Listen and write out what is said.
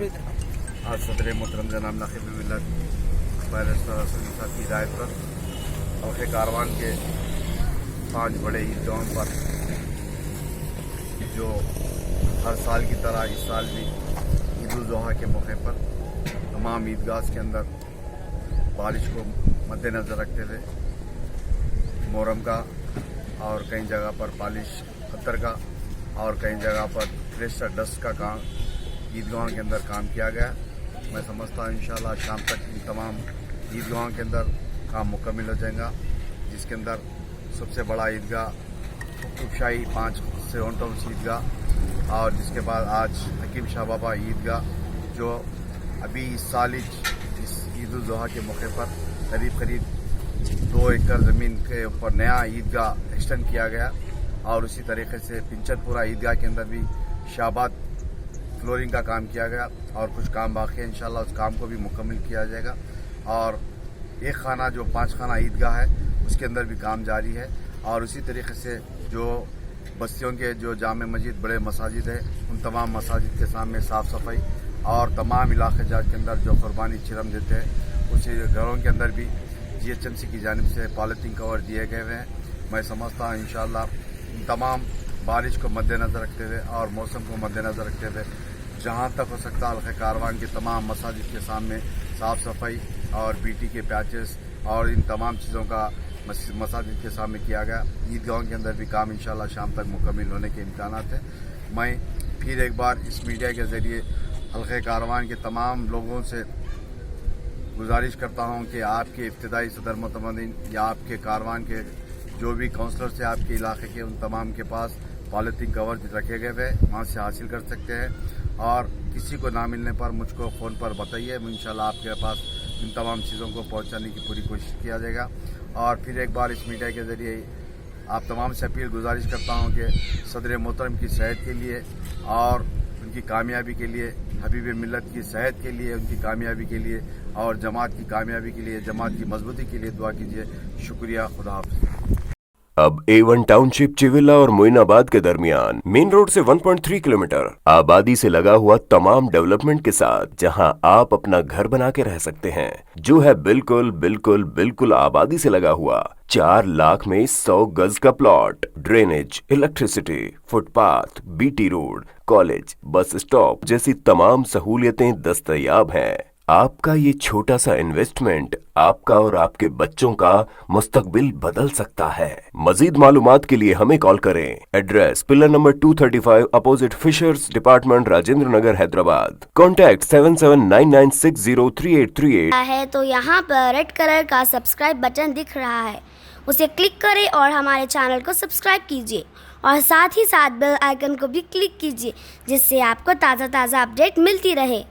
आज सदर मोहतरम जनाब नाक़िब मिल्लत की हिदायत पर हल्क़े कारवान के 5 बड़े ईदगाहों पर जो हर साल की तरह इस साल भी ईद उल ज़ुहा के मौके पर तमाम ईदगाह के अंदर बारिश को मद्देनज़र रखते हुए मोहर्रम का और कई जगह पर पालिश अत्तर का और कई जगह पर प्रेशर डस्ट का काम ईदगाहों के अंदर काम किया गया। मैं समझता हूँ इंशाअल्लाह शाम तक इन तमाम ईदगाहों के अंदर काम मुकम्मल हो जाएगा, जिसके अंदर सबसे बड़ा ईदगाह खूबशाही 5 सेवन टाउन्स ईदगाह और जिसके बाद आज हकीम शाह बाबा ईदगाह जो अभी इस साल इस ईद उल ज़ुहा के मौके पर करीब 2 एकड़ ज़मीन के ऊपर नया ईदगाह एक्सटेंड किया गया और उसी तरीके से पिंचनपुरा ईदगाह के अंदर भी शाबाद फ्लोरिंग का काम किया गया और कुछ काम बाकी है। इंशाल्लाह उस काम को भी मुकम्मल किया जाएगा और एक खाना जो 5 खाना ईदगाह है उसके अंदर भी काम जारी है और उसी तरीके से जो बस्तियों के जो जामे मस्जिद बड़े मसाजिद है उन तमाम मसाजिद के सामने साफ़ सफाई और तमाम इलाके जात के अंदर जो कुर्बानी चिरम देते हैं उसी घरों के अंदर भी GHMC की जानिब से पॉलीथीन कवर दिए गए हैं। मैं समझता हूँ इंशाल्लाह तमाम बारिश को मद्देनज़र रखते हुए और मौसम को मद्देनज़र रखते हुए जहाँ तक हो सकता है हल्क़े कारवान के तमाम मसाजिद के सामने साफ़ सफाई और BT के पैचेस और इन तमाम चीज़ों का मसाजिद के सामने किया गया। ईदगाहों के अंदर भी काम इंशाल्लाह शाम तक मुकम्मल होने के इम्कानात हैं। मैं फिर एक बार इस मीडिया के ज़रिए हल्क़े कारवान के तमाम लोगों से गुजारिश करता हूँ कि आपके इब्तिदाई सदर मुतमदीन या आपके कारवान के जो भी काउंसलर से आपके इलाके के उन तमाम के पास पॉलीथीन कवर रखे गए हुए वहाँ से हासिल कर सकते हैं और किसी को ना मिलने पर मुझको फ़ोन पर बताइए, इंशाल्लाह आपके पास इन तमाम चीज़ों को पहुँचाने की पूरी कोशिश किया जाएगा। और फिर एक बार इस मीडिया के ज़रिए आप तमाम से अपील गुजारिश करता हूँ कि सदर मोहतरम की सेहत के लिए और उनकी कामयाबी के लिए, हबीब मिल्लत की सेहत के लिए, उनकी कामयाबी के लिए और जमात की कामयाबी के लिए, जमात की मजबूती के लिए दुआ कीजिए। शुक्रिया, खुदा हाफ़िज़। अब A1 टाउनशिप चिविला और मोइनाबाद के दरमियान मेन रोड से 1.3 किलोमीटर आबादी से लगा हुआ तमाम डेवलपमेंट के साथ जहां आप अपना घर बना के रह सकते हैं, जो है बिल्कुल बिल्कुल बिल्कुल आबादी से लगा हुआ 4 लाख में 100 गज का plot, drainage, electricity, footpath, BT road, college, bus stop जैसी तमाम सहूलियतें दस्तयाब हैं। आपका ये छोटा सा इन्वेस्टमेंट आपका और आपके बच्चों का मुस्तकबिल बदल सकता है। मजीद मालूमात के लिए हमें कॉल करें। Address pillar number 235 opposite fishers department, Rajendra Nagar, Hyderabad. Contact 7799603838 है तो यहाँ पर रेड कलर का सब्सक्राइब बटन दिख रहा है, उसे क्लिक करें और हमारे चैनल को सब्सक्राइब कीजिए और साथ ही साथ बेल आइकन को भी क्लिक कीजिए, जिससे आपको ताज़ा अपडेट मिलती रहे।